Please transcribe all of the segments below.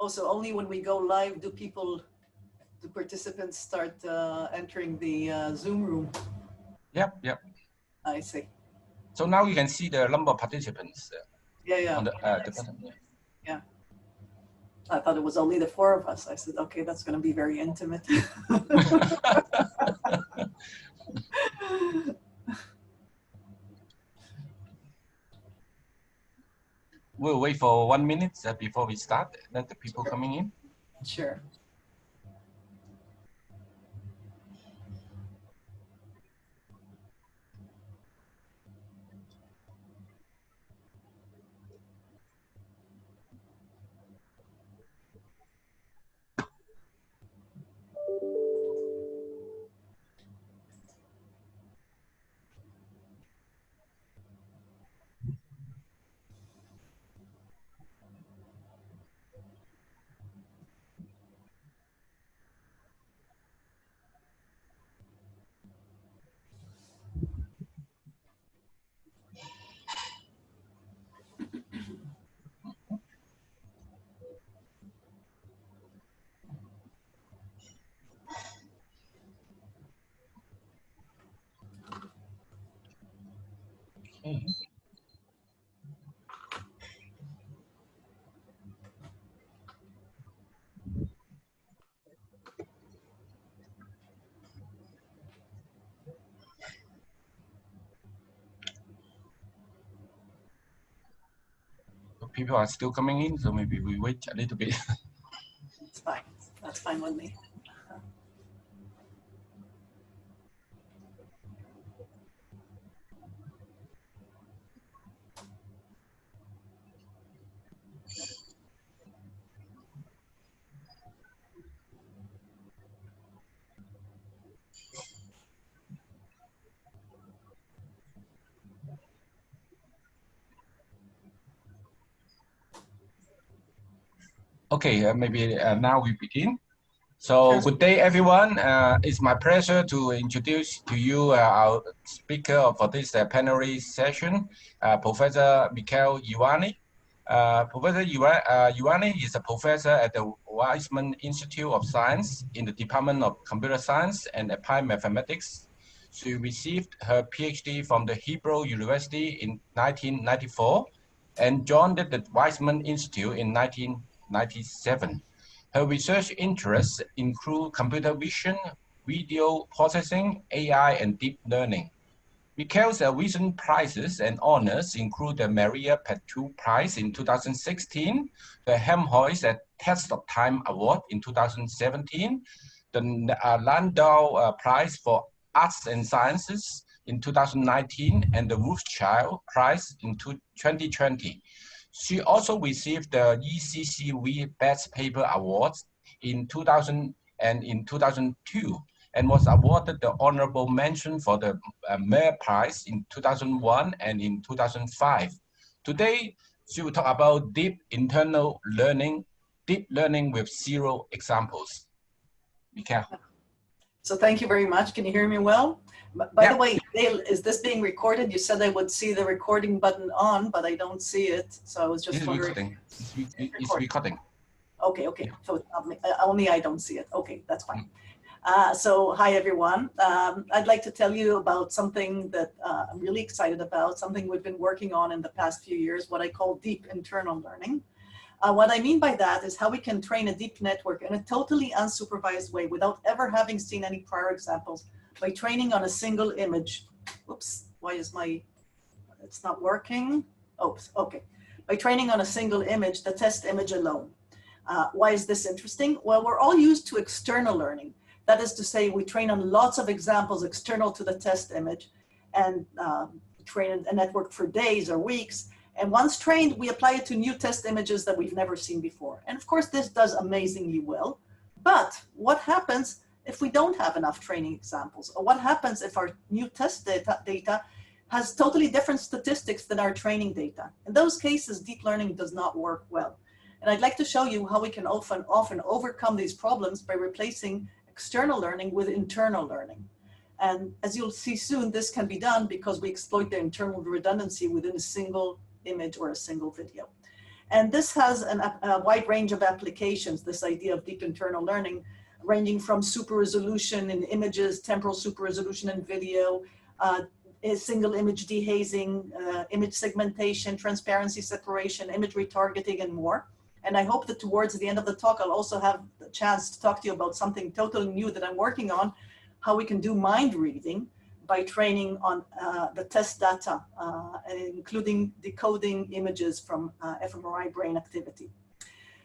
Also, only when we go live do participants start entering the Zoom room. Yep, yep. I see. So now you can see the number of participants. Yeah. On the bottom. Yeah. I thought it was only the 4 of us. I said, okay, that's going to be very intimate. We'll wait for 1 minute before we start. Let the people coming in. Sure. Okay. People are still coming in, so maybe we wait a little bit. It's fine. That's fine with me. Okay, maybe now we begin. So Sure. good day, everyone. It's my pleasure to introduce to you our speaker for this plenary session, Professor Michal Irani. Professor Irani is a professor at the Weizmann Institute of Science in the Department of Computer Science and Applied Mathematics. She received her PhD from the Hebrew University in 1994 and joined the Weizmann Institute in 1997. Her research interests include computer vision, video processing, AI, and deep learning. Michal's recent prizes and honors include the Maria Petu Prize in 2016, the Helmholtz Test of Time Award in 2017, the Landau Prize for Arts and Sciences in 2019, and the Rothschild Prize in 2020. She also received the ECCV Best Paper Awards in 2000 and in 2002, and was awarded the honorable mention for the Mayer Prize in 2001 and in 2005. Today, she will talk about deep learning with 0 examples. Michal. So thank you very much. Can you hear me well? By the way, Dale, is this being recorded? You said I would see the recording button on, but I don't see it. So I was just wondering. It's recording. Okay. So it's not me. Only I don't see it. Okay, that's fine. So hi, everyone. I'd like to tell you about something that I'm really excited about, something we've been working on in the past few years, what I call deep internal learning. What I mean by that is how we can train a deep network in a totally unsupervised way without ever having seen any prior examples by training on a single image. Oops, why is it's not working? Oops, okay. By training on a single image, the test image alone. Why is this interesting? Well, we're all used to external learning. That is to say, we train on lots of examples external to the test image and train a network for days or weeks. And once trained, we apply it to new test images that we've never seen before. And of course, this does amazingly well. But what happens if we don't have enough training examples? Or what happens if our new test data has totally different statistics than our training data? In those cases, deep learning does not work well. And I'd like to show you how we can often overcome these problems by replacing external learning with internal learning. And as you'll see soon, this can be done because we exploit the internal redundancy within a single image or a single video. And this has a wide range of applications, this idea of deep internal learning, ranging from super resolution in images, temporal super resolution in video, single image dehazing, image segmentation, transparency separation, image retargeting, and more. And I hope that towards the end of the talk, I'll also have the chance to talk to you about something totally new that I'm working on, how we can do mind reading by training on the test data, including decoding images from fMRI brain activity.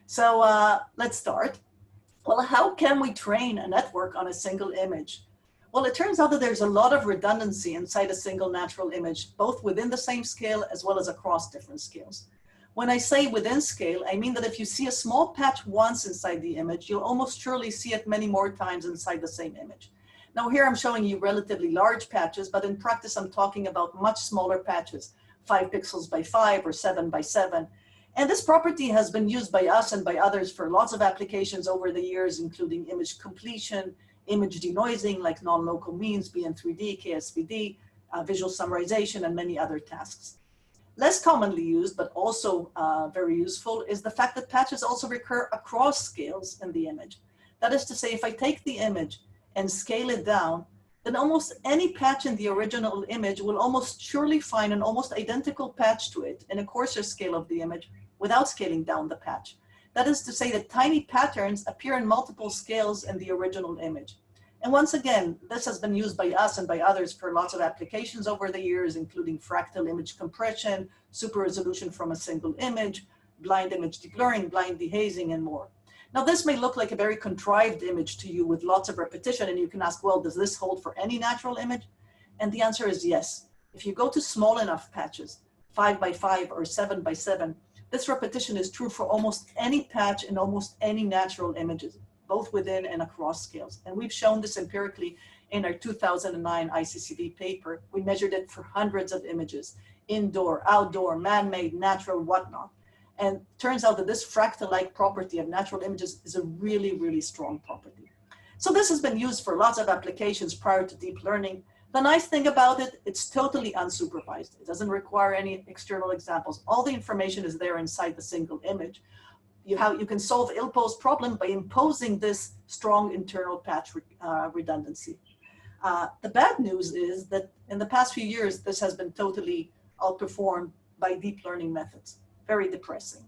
So let's start. Well, how can we train a network on a single image? Well, it turns out that there's a lot of redundancy inside a single natural image, both within the same scale as well as across different scales. When I say within scale, I mean that if you see a small patch once inside the image, you'll almost surely see it many more times inside the same image. Now here I'm showing you relatively large patches, but in practice I'm talking about much smaller patches, 5 pixels by 5 or 7 by 7. And this property has been used by us and by others for lots of applications over the years, including image completion, image denoising like non-local means, BN3D, KSVD, visual summarization, and many other tasks. Less commonly used, but also very useful, is the fact that patches also recur across scales in the image. That is to say, if I take the image and scale it down, then almost any patch in the original image will almost surely find an almost identical patch to it in a coarser scale of the image without scaling down the patch. That is to say that tiny patterns appear in multiple scales in the original image. And once again, this has been used by us and by others for lots of applications over the years, including fractal image compression, super resolution from a single image, blind image deblurring, blind dehazing, and more. Now, this may look like a very contrived image to you with lots of repetition, and you can ask, well, does this hold for any natural image? And the answer is yes. If you go to small enough patches, 5 by 5 or 7 by 7, this repetition is true for almost any patch in almost any natural images, both within and across scales. And we've shown this empirically in our 2009 ICCV paper. We measured it for hundreds of images, indoor, outdoor, man-made, natural, whatnot. And turns out that this fractal-like property of natural images is a really, really strong property. So this has been used for lots of applications prior to deep learning. The nice thing about it, it's totally unsupervised. It doesn't require any external examples. All the information is there inside the single image. You can solve ill-posed problem by imposing this strong internal patch redundancy. The bad news is that in the past few years, this has been totally outperformed by deep learning methods. Very depressing.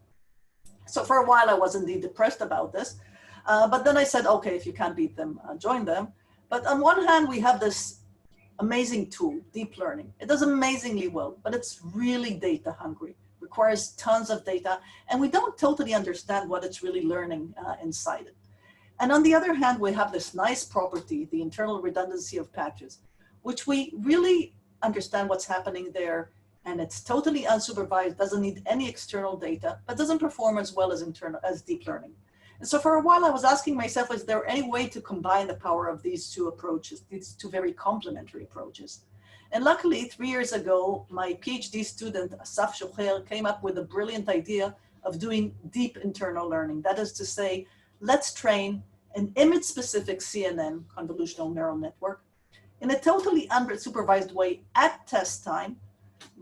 So for a while, I was indeed depressed about this. But then I said, okay, if you can't beat them, join them. But on one hand, we have this amazing tool, deep learning. It does amazingly well, but it's really data hungry, requires tons of data, and we don't totally understand what it's really learning inside it. And on the other hand, we have this nice property, the internal redundancy of patches, which we really understand what's happening there, and it's totally unsupervised, doesn't need any external data, but doesn't perform as well as deep learning. And so for a while, I was asking myself, is there any way to combine the power of these two approaches, these two very complementary approaches? And luckily, 3 years ago, my PhD student, Asaf Shocher, came up with a brilliant idea of doing deep internal learning. That is to say, let's train an image-specific CNN, convolutional neural network, in a totally unsupervised way at test time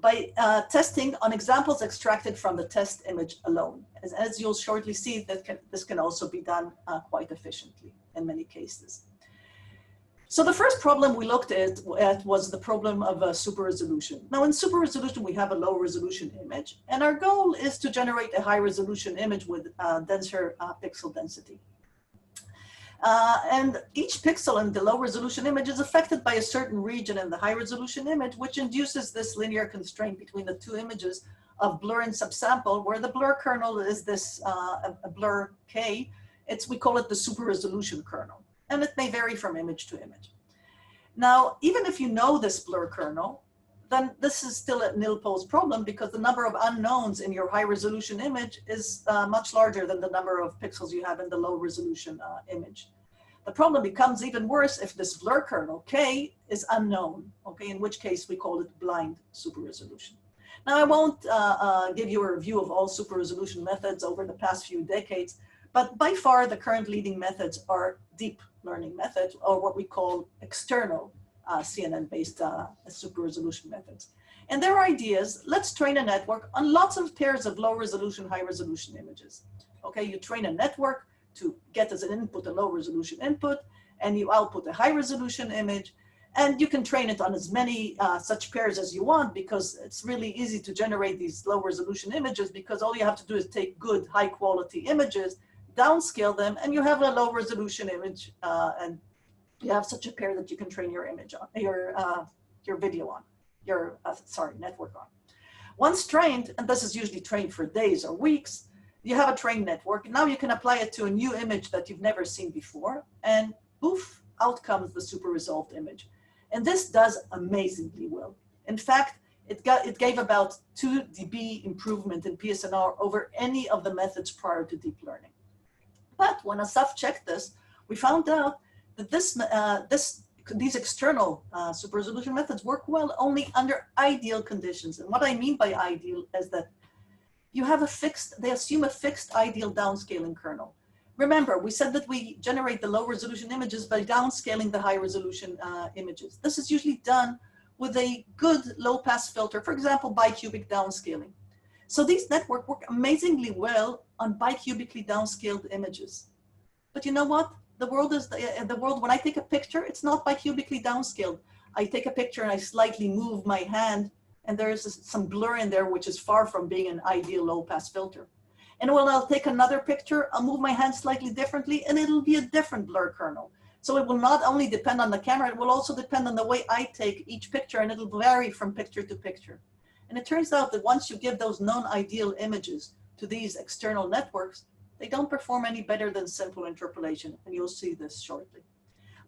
by testing on examples extracted from the test image alone. As you'll shortly see, this can also be done quite efficiently in many cases. So the first problem we looked at was the problem of super resolution. Now in super resolution, we have a low resolution image, and our goal is to generate a high resolution image with denser pixel density. And each pixel in the low resolution image is affected by a certain region in the high resolution image, which induces this linear constraint between the two images of blur and subsample, where the blur kernel is this a blur K. We call it the super resolution kernel, and it may vary from image to image. Now, even if you know this blur kernel, then this is still an ill-posed problem because the number of unknowns in your high resolution image is much larger than the number of pixels you have in the low resolution image. The problem becomes even worse if this blur kernel, K, is unknown, okay, in which case we call it blind super resolution. Now, I won't give you a review of all super resolution methods over the past few decades, but by far the current leading methods are deep learning methods, or what we call external CNN-based super resolution methods. And their idea is, let's train a network on lots of pairs of low resolution, high resolution images. Okay, you train a network to get as an input a low resolution input, and you output a high resolution image. And you can train it on as many such pairs as you want, because it's really easy to generate these low resolution images, because all you have to do is take good high quality images, downscale them, and you have a low resolution image, and you have such a pair that you can train your image on, your video on, your network on. Once trained, and this is usually trained for days or weeks, you have a trained network. Now you can apply it to a new image that you've never seen before, and poof, out comes the super resolved image. And this does amazingly well. In fact, it gave about 2 dB improvement in PSNR over any of the methods prior to deep learning. But when Asaf checked this, we found out that these external super resolution methods work well only under ideal conditions. And what I mean by ideal is that you have they assume a fixed ideal downscaling kernel. Remember, we said that we generate the low resolution images by downscaling the high resolution images. This is usually done with a good low pass filter, for example, bicubic downscaling. So these networks work amazingly well on bicubically downscaled images. But you know what? The world, when I take a picture, it's not bicubically downscaled. I take a picture and I slightly move my hand, and there's some blur in there, which is far from being an ideal low pass filter. And when I'll take another picture, I'll move my hand slightly differently, and it'll be a different blur kernel. So it will not only depend on the camera, it will also depend on the way I take each picture, and it'll vary from picture to picture. And it turns out that once you give those non-ideal images to these external networks, they don't perform any better than simple interpolation, and you'll see this shortly.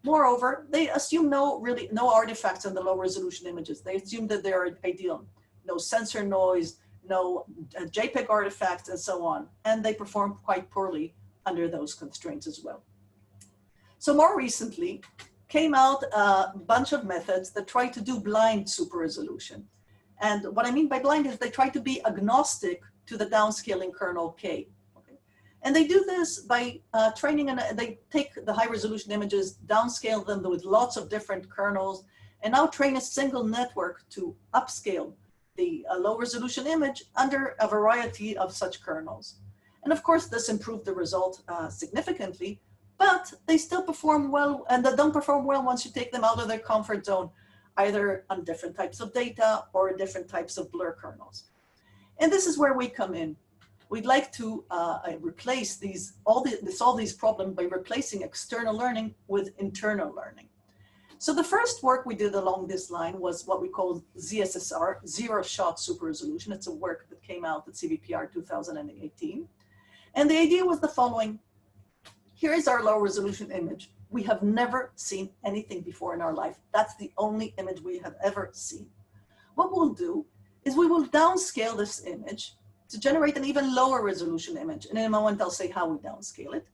Moreover, they assume no artifacts in the low resolution images. They assume that they're ideal, no sensor noise, no JPEG artifacts, and so on. And they perform quite poorly under those constraints as well. So more recently came out a bunch of methods that try to do blind super resolution. And what I mean by blind is they try to be agnostic to the downscaling kernel K. And they do this by training, they take the high resolution images, downscale them with lots of different kernels, and now train a single network to upscale the low resolution image under a variety of such kernels. And of course, this improved the result significantly, but they still perform well, and they don't perform well once you take them out of their comfort zone, either on different types of data or different types of blur kernels. And this is where we come in. We'd like to replace solve these problems by replacing external learning with internal learning. So the first work we did along this line was what we call ZSSR, zero-shot super resolution. It's a work that came out at CVPR 2018. And the idea was the following. Here is our low resolution image. We have never seen anything before in our life. That's the only image we have ever seen. What we'll do is we will downscale this image to generate an even lower resolution image. And in a moment, I'll say how we downscale it.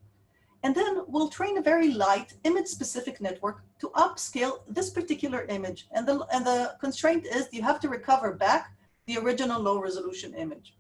And then we'll train a very light image-specific network to upscale this particular image. And the constraint is you have to recover back the original low resolution image.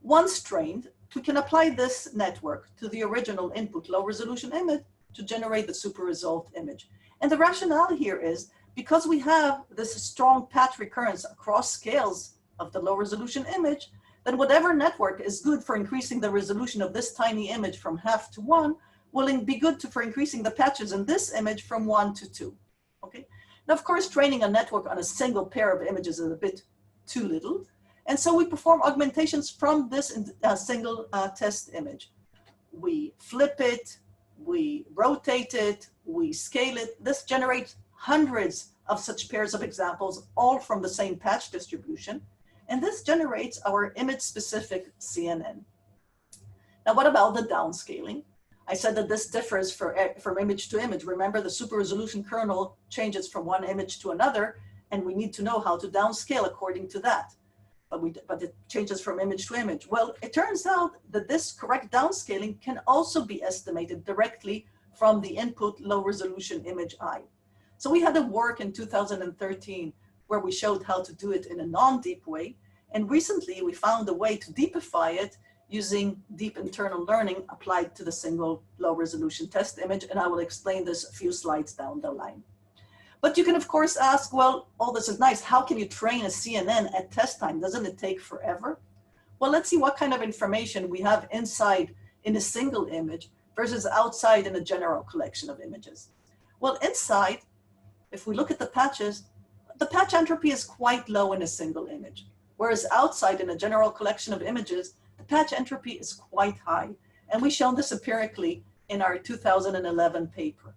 Once trained, we can apply this network to the original input low resolution image to generate the super resolved image. And the rationale here is because we have this strong patch recurrence across scales of the low resolution image, then whatever network is good for increasing the resolution of this tiny image from 1/2 to 1 will be good for increasing the patches in this image from 1 to 2. Okay. Now, of course, training a network on a single pair of images is a bit too little. And so we perform augmentations from this single test image. We flip it, we rotate it, we scale it. This generates hundreds of such pairs of examples, all from the same patch distribution. And this generates our image-specific CNN. Now, what about the downscaling? I said that this differs from image to image. Remember, the super resolution kernel changes from one image to another, and we need to know how to downscale according to that. But it changes from image to image. Well, it turns out that this correct downscaling can also be estimated directly from the input low resolution image I. So we had a work in 2013 where we showed how to do it in a non-deep way. And recently we found a way to deepify it using deep internal learning applied to the single low resolution test image. And I will explain this a few slides down the line. But you can, of course, ask, well, all this is nice. How can you train a CNN at test time? Doesn't it take forever? Well, let's see what kind of information we have inside in a single image versus outside in a general collection of images. Well, inside, if we look at the patches, the patch entropy is quite low in a single image, whereas outside in a general collection of images, the patch entropy is quite high. And we've shown this empirically in our 2011 paper.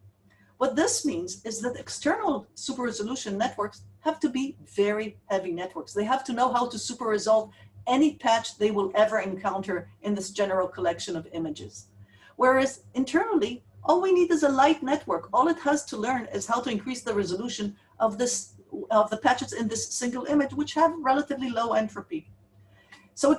What this means is that external super resolution networks have to be very heavy networks. They have to know how to super resolve any patch they will ever encounter in this general collection of images. Whereas internally, all we need is a light network. All it has to learn is how to increase the resolution of the patches in this single image, which have relatively low entropy. So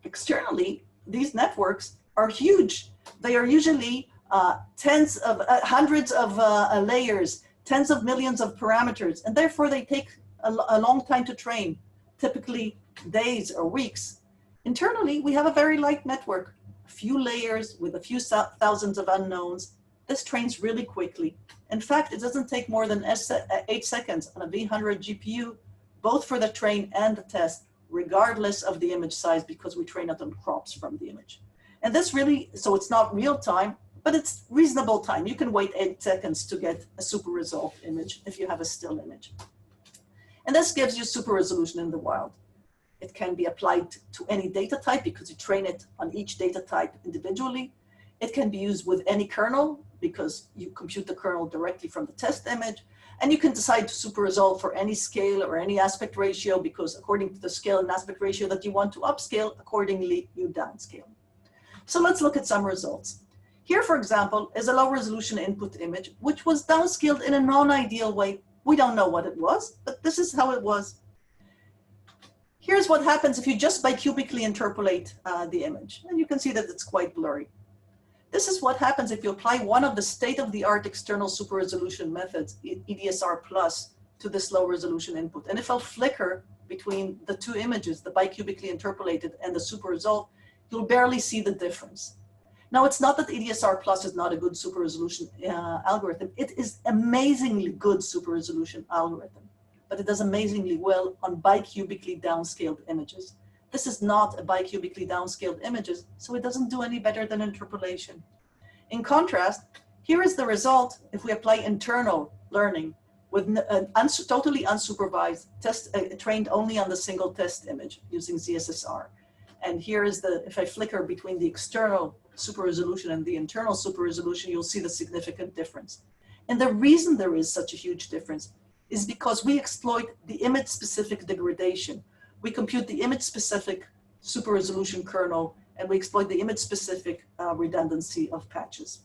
externally, these networks are huge. They are usually hundreds of layers, tens of millions of parameters, and therefore they take a long time to train, typically days or weeks. Internally, we have a very light network, a few layers with a few thousands of unknowns. This trains really quickly. In fact, it doesn't take more than 8 seconds on a V100 GPU, both for the train and the test, regardless of the image size, because we train it on crops from the image. And this really, so it's not real time, but it's reasonable time. You can wait 8 seconds to get a super resolved image if you have a still image. And this gives you super resolution in the wild. It can be applied to any data type because you train it on each data type individually. It can be used with any kernel because you compute the kernel directly from the test image. And you can decide to super resolve for any scale or any aspect ratio because according to the scale and aspect ratio that you want to upscale, accordingly you downscale. So let's look at some results. Here, for example, is a low resolution input image, which was downscaled in a non-ideal way. We don't know what it was, but this is how it was. Here's what happens if you just bicubically interpolate the image. And you can see that it's quite blurry. This is what happens if you apply one of the state-of-the-art external super resolution methods, EDSR+, to this low resolution input. And if I'll flicker between the two images, the bicubically interpolated and the super resolved, you'll barely see the difference. Now, it's not that EDSR+ is not a good super resolution algorithm. It is amazingly good super resolution algorithm, but it does amazingly well on bicubically downscaled images. This is not a bicubically downscaled images, so it doesn't do any better than interpolation. In contrast, here is the result if we apply internal learning with totally unsupervised test trained only on the single test image using ZSSR. And here is if I flicker between the external super resolution and the internal super resolution, you'll see the significant difference. And the reason there is such a huge difference is because we exploit the image-specific degradation. We compute the image-specific super resolution kernel, and we exploit the image-specific redundancy of patches.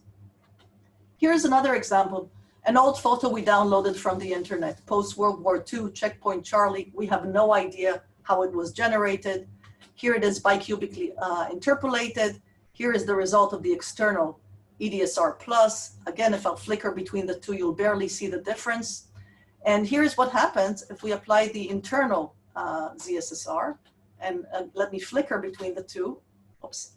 Here's another example, an old photo we downloaded from the internet, post-World War II, Checkpoint Charlie. We have no idea how it was generated. Here it is bicubically interpolated. Here is the result of the external EDSR+. Again, if I'll flicker between the two, you'll barely see the difference. And here's what happens if we apply the internal ZSSR. And let me flicker between the two. Oops.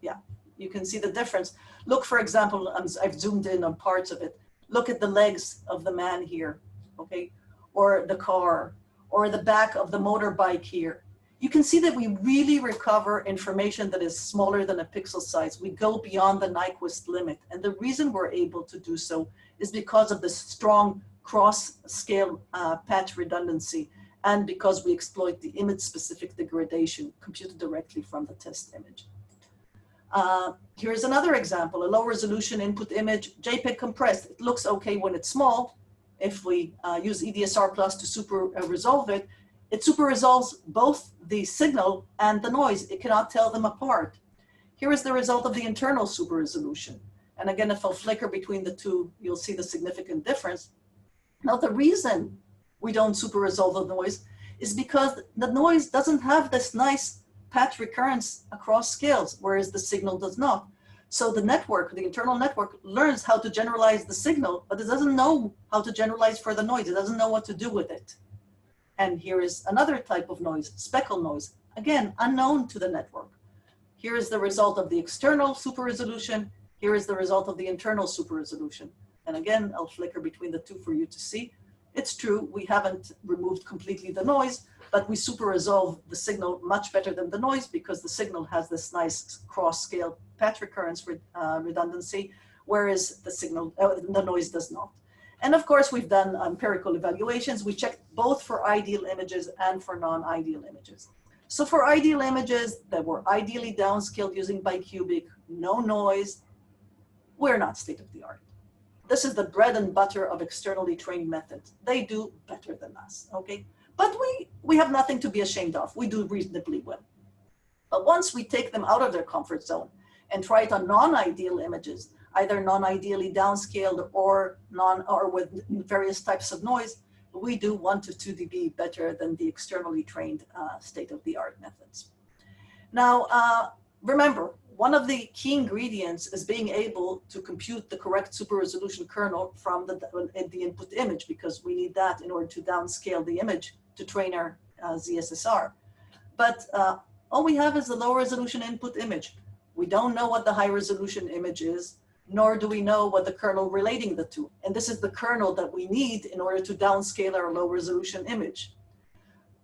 Yeah, you can see the difference. Look, for example, I've zoomed in on parts of it. Look at the legs of the man here, okay? Or the car, or the back of the motorbike here. You can see that we really recover information that is smaller than a pixel size. We go beyond the Nyquist limit. And the reason we're able to do so is because of this strong cross-scale patch redundancy and because we exploit the image-specific degradation computed directly from the test image. Here's another example, a low-resolution input image, JPEG compressed. It looks okay when it's small. If we use EDSR+ to super resolve it, it super resolves both the signal and the noise. It cannot tell them apart. Here is the result of the internal super resolution. And again, if I'll flicker between the two, you'll see the significant difference. Now, the reason we don't super resolve the noise is because the noise doesn't have this nice patch recurrence across scales, whereas the signal does not. So the network, the internal network, learns how to generalize the signal, but it doesn't know how to generalize for the noise. It doesn't know what to do with it. And here is another type of noise, speckle noise, again, unknown to the network. Here is the result of the external super resolution. Here is the result of the internal super resolution. And again, I'll flicker between the two for you to see. It's true, we haven't removed completely the noise, but we super resolve the signal much better than the noise because the signal has this nice cross-scale patch recurrence redundancy, whereas the noise does not. And of course, we've done empirical evaluations. We checked both for ideal images and for non-ideal images. So for ideal images that were ideally downscaled using bicubic, no noise, we're not state-of-the-art. This is the bread and butter of externally trained methods. They do better than us, okay? But we have nothing to be ashamed of. We do reasonably well. But once we take them out of their comfort zone and try it on non-ideal images, either non-ideally downscaled or with various types of noise, we do 1 to 2 dB better than the externally trained state-of-the-art methods. Now, remember, one of the key ingredients is being able to compute the correct super resolution kernel from the input image, because we need that in order to downscale the image to train our ZSSR. But all we have is the low resolution input image. We don't know what the high resolution image is, nor do we know what the kernel relating the two. And this is the kernel that we need in order to downscale our low resolution image.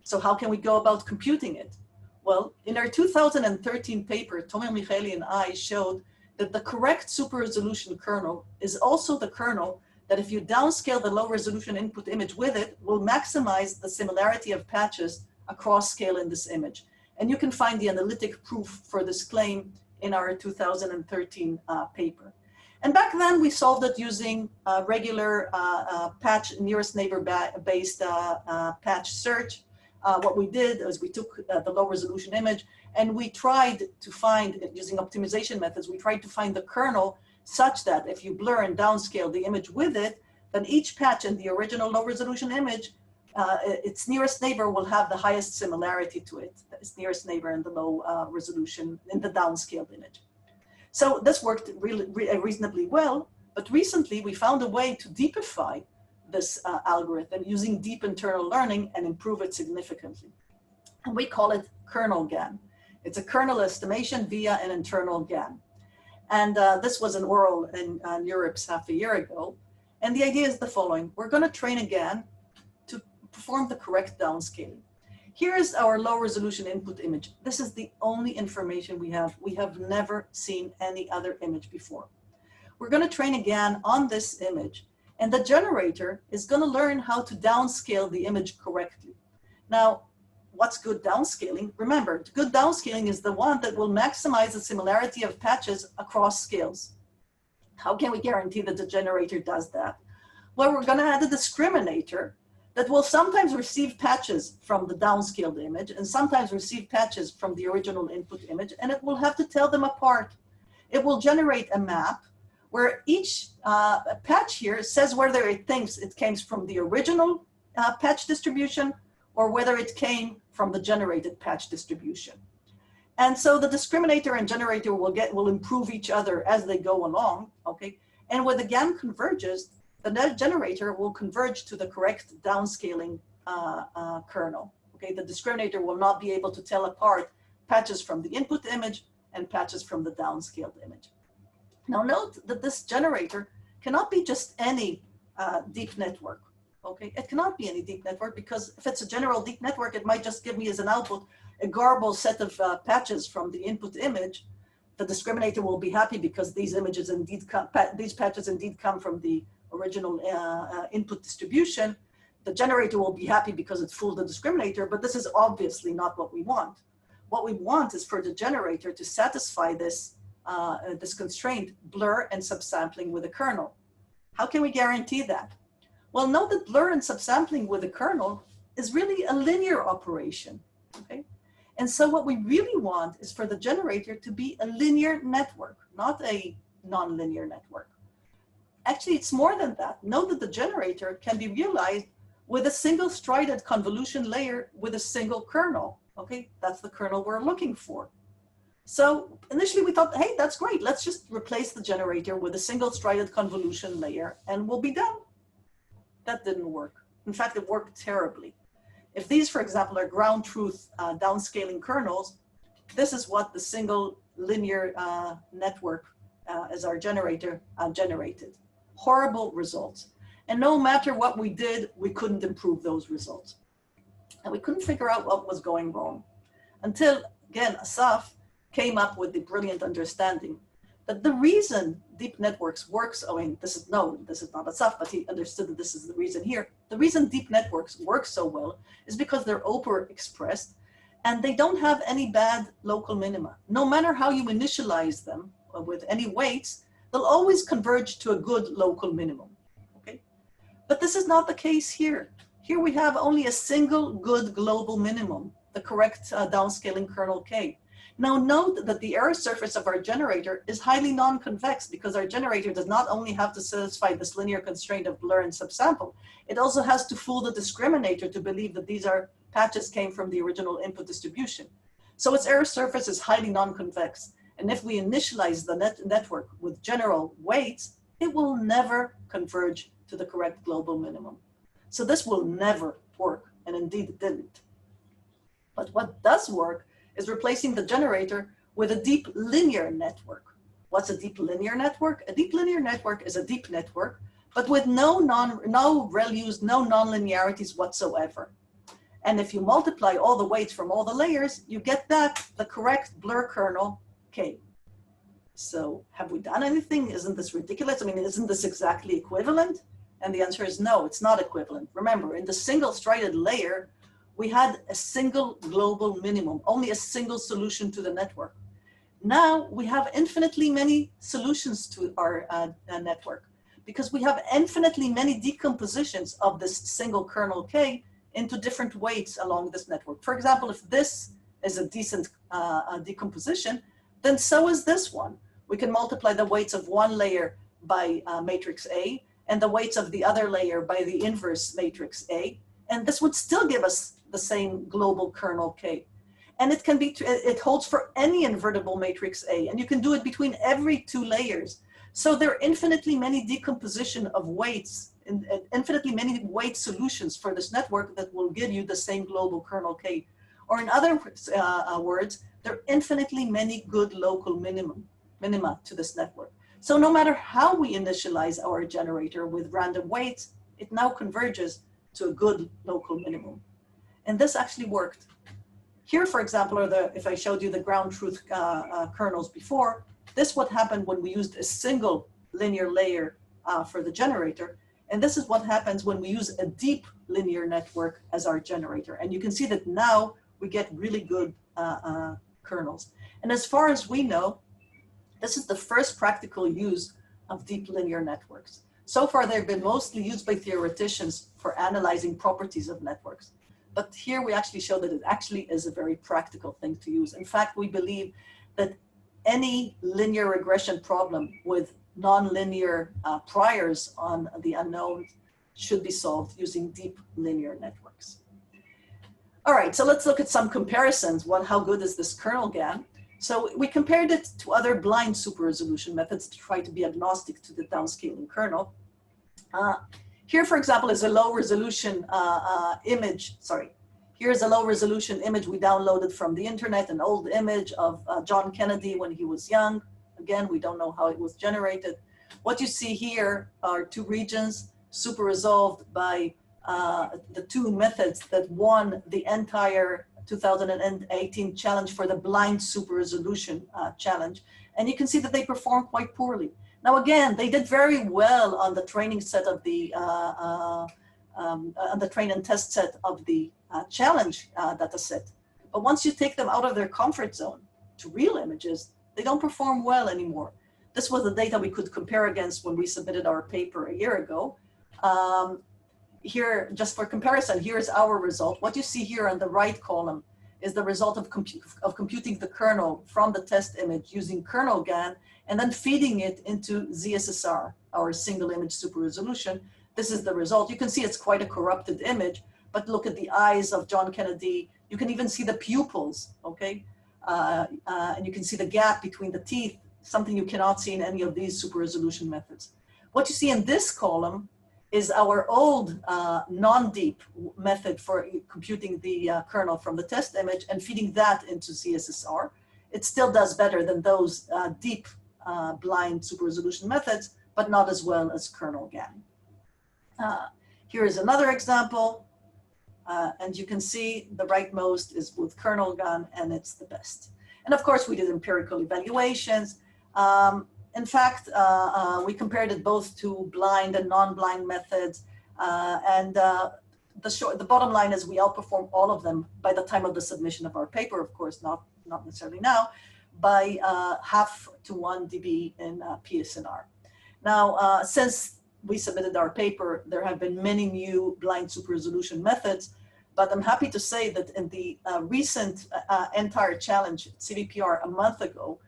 So how can we go about computing it? Well, in our 2013 paper, Tomer Michaeli and I showed that the correct super resolution kernel is also the kernel that if you downscale the low resolution input image with it, will maximize the similarity of patches across scale in this image. And you can find the analytic proof for this claim in our 2013 paper. And back then we solved it using regular patch nearest neighbor based patch search. What we did is we took the low resolution image and we tried to find, using optimization methods, we tried to find the kernel such that if you blur and downscale the image with it, then each patch in the original low resolution image, its nearest neighbor will have the highest similarity to it, its nearest neighbor in the low resolution, in the downscaled image. So this worked reasonably well, but recently we found a way to deepify this algorithm using deep internal learning and improve it significantly. And we call it KernelGAN. It's a kernel estimation via an internal GAN. And this was an oral in Europe half a year ago. And the idea is the following. We're going to train a GAN to perform the correct downscaling. Here is our low resolution input image. This is the only information we have. We have never seen any other image before. We're going to train a GAN on this image, and the generator is going to learn how to downscale the image correctly. Now, what's good downscaling? Remember, good downscaling is the one that will maximize the similarity of patches across scales. How can we guarantee that the generator does that? Well, we're going to add a discriminator that will sometimes receive patches from the downscaled image and sometimes receive patches from the original input image, and it will have to tell them apart. It will generate a map where each patch here says whether it thinks it came from the original patch distribution or whether it came from the generated patch distribution. And so the discriminator and generator will improve each other as they go along, okay? And when the GAN converges, the generator will converge to the correct downscaling kernel, okay? The discriminator will not be able to tell apart patches from the input image and patches from the downscaled image. Now note that this generator cannot be just any deep network, okay? It cannot be any deep network because if it's a general deep network, it might just give me as an output a garbled set of patches from the input image. The discriminator will be happy because these images indeed these patches indeed come from the original input distribution. The generator will be happy because it fooled the discriminator, but this is obviously not what we want. What we want is for the generator to satisfy this this constraint, blur and subsampling with a kernel. How can we guarantee that? Well, note that blur and subsampling with a kernel is really a linear operation, okay? And so what we really want is for the generator to be a linear network, not a non-linear network. Actually, it's more than that. Note that the generator can be realized with a single strided convolution layer with a single kernel, okay? That's the kernel we're looking for. So initially we thought, hey, that's great. Let's just replace the generator with a single strided convolution layer and we'll be done. That didn't work. In fact, it worked terribly. If these, for example, are ground truth downscaling kernels, this is what the single linear network as our generator generated. Horrible results. And no matter what we did, we couldn't improve those results. And we couldn't figure out what was going wrong until, again, Asaf came up with the brilliant understanding that the reason deep networks works, I mean, this is not Asaf, but he understood that this is the reason here. The reason deep networks work so well is because they're overexpressed and they don't have any bad local minima. No matter how you initialize them with any weights, they'll always converge to a good local minimum, okay? But this is not the case here. Here we have only a single good global minimum, the correct downscaling kernel K. Now note that the error surface of our generator is highly non-convex because our generator does not only have to satisfy this linear constraint of blur and subsample, it also has to fool the discriminator to believe that these patches came from the original input distribution. So its error surface is highly non-convex. And if we initialize the network with general weights, it will never converge to the correct global minimum. So this will never work, and indeed it didn't. But what does work is replacing the generator with a deep linear network. What's a deep linear network? A deep linear network is a deep network, but with no ReLUs, no nonlinearities whatsoever. And if you multiply all the weights from all the layers, you get back the correct blur kernel K. So have we done anything? Isn't this ridiculous? I mean, isn't this exactly equivalent? And the answer is no, it's not equivalent. Remember, in the single striated layer, we had a single global minimum, only a single solution to the network. Now we have infinitely many solutions to our network because we have infinitely many decompositions of this single kernel K into different weights along this network. For example, if this is a decent decomposition, then so is this one. We can multiply the weights of one layer by matrix A and the weights of the other layer by the inverse matrix A, and this would still give us the same global kernel K. And it can be, it holds for any invertible matrix A, and you can do it between every two layers. So there are infinitely many decomposition of weights, infinitely many weight solutions for this network that will give you the same global kernel K. Or in other words, there are infinitely many good local minima to this network. So no matter how we initialize our generator with random weights, it now converges to a good local minimum. And this actually worked. Here, for example, if I showed you the ground truth kernels before, this what happened when we used a single linear layer for the generator. And this is what happens when we use a deep linear network as our generator. And you can see that now we get really good kernels. And as far as we know, this is the first practical use of deep linear networks. So far, they've been mostly used by theoreticians for analyzing properties of networks. But here we actually show that it actually is a very practical thing to use. In fact, we believe that any linear regression problem with nonlinear priors on the unknown should be solved using deep linear networks. All right, so let's look at some comparisons. How good is this KernelGAN? So we compared it to other blind super resolution methods to try to be agnostic to the downscaling kernel. Here, for example, is a low resolution image. Here's a low resolution image we downloaded from the internet, an old image of John Kennedy when he was young. Again, we don't know how it was generated. What you see here are two regions super resolved by the two methods that won the entire 2018 challenge for the blind super resolution challenge. And you can see that they perform quite poorly. Now, again, they did very well on the training set of the, on the train and test set of the challenge data set. But once you take them out of their comfort zone to real images, they don't perform well anymore. This was the data we could compare against when we submitted our paper a year ago. Here, just for comparison, here's our result. What you see here on the right column is the result of computing the kernel from the test image using KernelGAN and then feeding it into ZSSR, our single image super resolution. This is the result. You can see it's quite a corrupted image, but look at the eyes of John Kennedy. You can even see the pupils, okay? And you can see the gap between the teeth, something you cannot see in any of these super resolution methods. What you see in this column is our old non-deep method for computing the kernel from the test image and feeding that into ZSSR. It still does better than those deep blind super resolution methods, but not as well as KernelGAN. Here is another example. And you can see the rightmost is with KernelGAN, and it's the best. And of course, we did empirical evaluations. In fact, we compared it both to blind and non-blind methods. The bottom line is we outperformed all of them by the time of the submission of our paper, of course, not necessarily now, by 0.5 to 1 dB in PSNR. Now, since we submitted our paper, there have been many new blind super resolution methods, but I'm happy to say that in the recent entire challenge, CVPR, a month ago,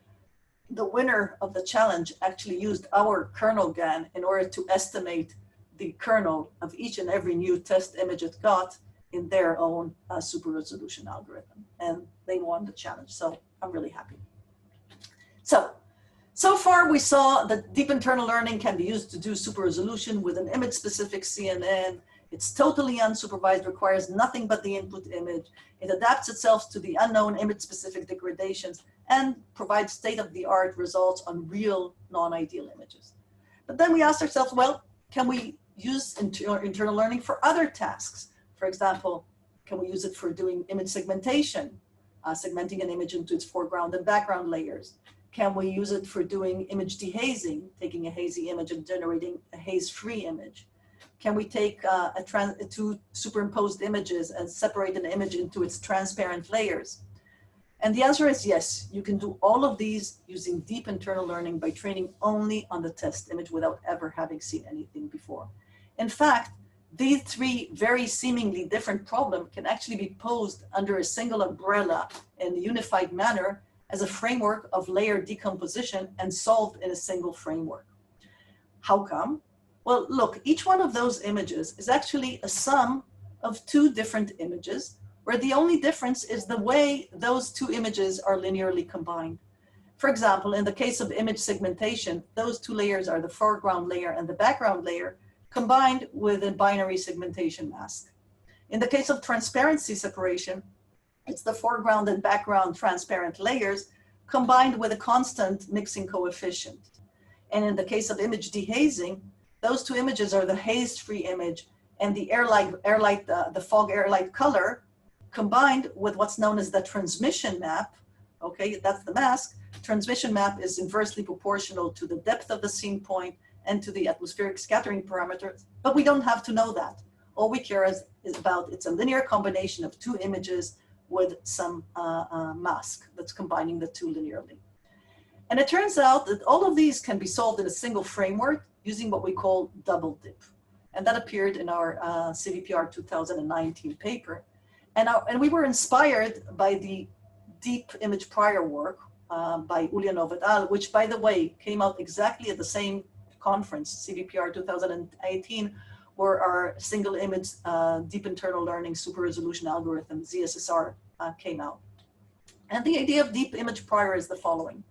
the winner of the challenge actually used our KernelGAN in order to estimate the kernel of each and every new test image it got in their own super resolution algorithm. And they won the challenge, so I'm really happy. So far we saw that deep internal learning can be used to do super resolution with an image-specific CNN. It's totally unsupervised, requires nothing but the input image. It adapts itself to the unknown image-specific degradations and provides state-of-the-art results on real non-ideal images. But then we asked ourselves, well, can we use internal learning for other tasks? For example, can we use it for doing image segmentation, segmenting an image into its foreground and background layers? Can we use it for doing image dehazing, taking a hazy image and generating a haze-free image? Can we take two superimposed images and separate an image into its transparent layers? And the answer is yes, you can do all of these using deep internal learning by training only on the test image without ever having seen anything before. In fact, these three very seemingly different problems can actually be posed under a single umbrella in a unified manner as a framework of layer decomposition and solved in a single framework. How come? Well, look, each one of those images is actually a sum of two different images, where the only difference is the way those two images are linearly combined. For example, in the case of image segmentation, those two layers are the foreground layer and the background layer combined with a binary segmentation mask. In the case of transparency separation, it's the foreground and background transparent layers combined with a constant mixing coefficient. And in the case of image dehazing, those two images are the haze-free image and the the fog airlight color combined with what's known as the transmission map. Okay, that's the mask. Transmission map is inversely proportional to the depth of the scene point and to the atmospheric scattering parameters, but we don't have to know that. All we care is about it's a linear combination of two images with some mask that's combining the two linearly. And it turns out that all of these can be solved in a single framework using what we call double dip. And that appeared in our CVPR 2019 paper. And we were inspired by the deep image prior work by Ulyanov et al., which, by the way, came out exactly at the same conference, CVPR 2018, where our single image deep internal learning super resolution algorithm, ZSSR, came out. And the idea of deep image prior is the following.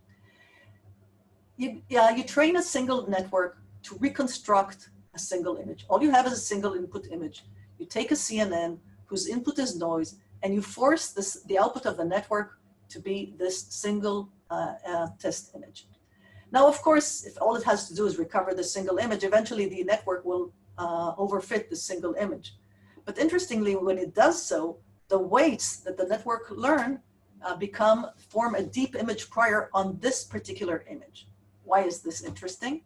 You train a single network to reconstruct a single image. All you have is a single input image. You take a CNN whose input is noise, and you force the output of the network to be this single test image. Now, of course, if all it has to do is recover the single image, eventually the network will overfit the single image. But interestingly, when it does so, the weights that the network learn form a deep image prior on this particular image. Why is this interesting?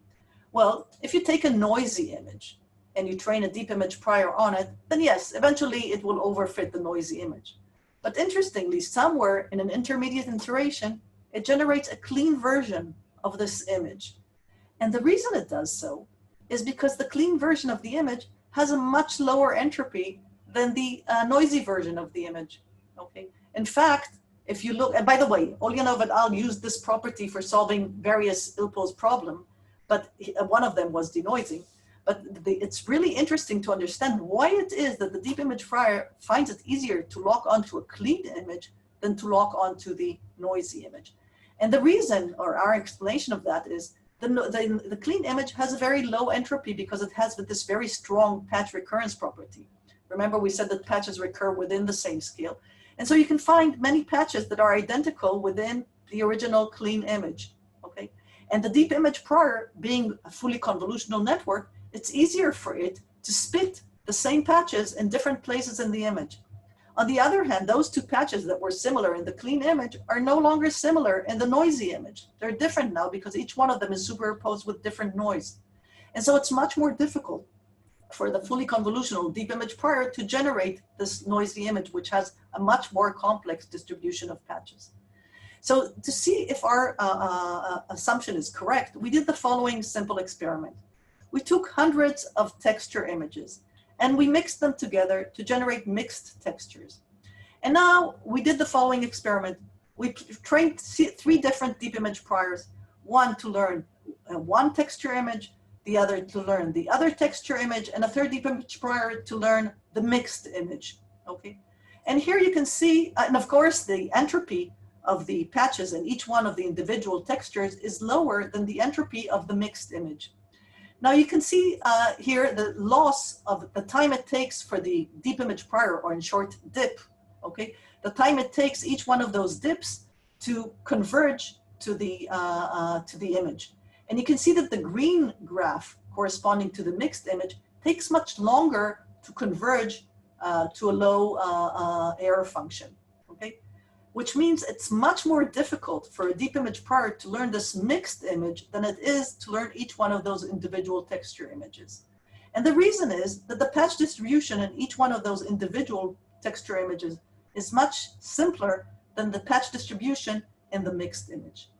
Well, if you take a noisy image and you train a deep image prior on it, then yes, eventually it will overfit the noisy image. But interestingly, somewhere in an intermediate iteration, it generates a clean version of this image. And the reason it does so is because the clean version of the image has a much lower entropy than the noisy version of the image. Okay. In fact, if you look, and by the way, Ulyanov et al. Used this property for solving various ill-posed problems, but one of them was denoising. But it's really interesting to understand why it is that the deep image prior finds it easier to lock onto a clean image than to lock onto the noisy image. And the reason, or our explanation of that, is the clean image has a very low entropy because it has this very strong patch recurrence property. Remember, we said that patches recur within the same scale. And so you can find many patches that are identical within the original clean image, okay? And the deep image prior, being a fully convolutional network, it's easier for it to spit the same patches in different places in the image. On the other hand, those two patches that were similar in the clean image are no longer similar in the noisy image. They're different now because each one of them is superimposed with different noise. And so it's much more difficult for the fully convolutional deep image prior to generate this noisy image, which has a much more complex distribution of patches. So to see if our assumption is correct, we did the following simple experiment. We took hundreds of texture images and we mixed them together to generate mixed textures. And now we did the following experiment. We trained 3 different deep image priors, one to learn one texture image, the other to learn the other texture image, and a third deep image prior to learn the mixed image, okay? And here you can see, and of course the entropy of the patches in each one of the individual textures is lower than the entropy of the mixed image. Now you can see here the loss of the time it takes for the deep image prior, or in short, dip, okay? The time it takes each one of those dips to converge to the image. And you can see that the green graph corresponding to the mixed image takes much longer to converge to a low error function, okay? Which means it's much more difficult for a deep image prior to learn this mixed image than it is to learn each one of those individual texture images. And the reason is that the patch distribution in each one of those individual texture images is much simpler than the patch distribution in the mixed image.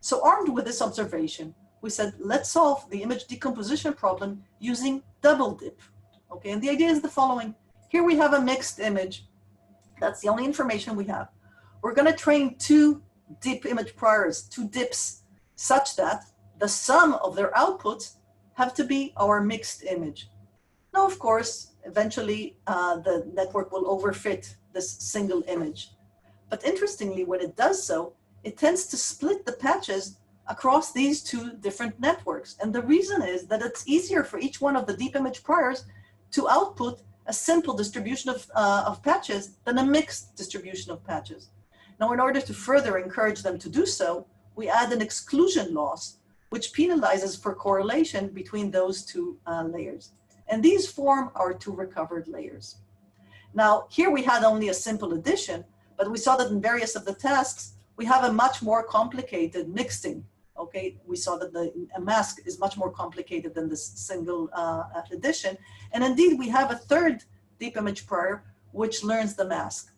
So armed with this observation, we said, let's solve the image decomposition problem using double dip, okay? And the idea is the following. Here we have a mixed image. That's the only information we have. We're going to train 2 deep image priors, 2 dips, such that the sum of their outputs have to be our mixed image. Now, of course, eventually the network will overfit this single image. But interestingly, when it does so, it tends to split the patches across these 2 different networks. And the reason is that it's easier for each one of the deep image priors to output a simple distribution of patches than a mixed distribution of patches. Now, in order to further encourage them to do so, we add an exclusion loss, which penalizes for correlation between those 2 layers. And these form our 2 recovered layers. Now, here we had only a simple addition, but we saw that in various of the tasks, we have a much more complicated mixing. Okay, we saw that a mask is much more complicated than this single addition. And indeed, we have a third deep image prior, which learns the mask.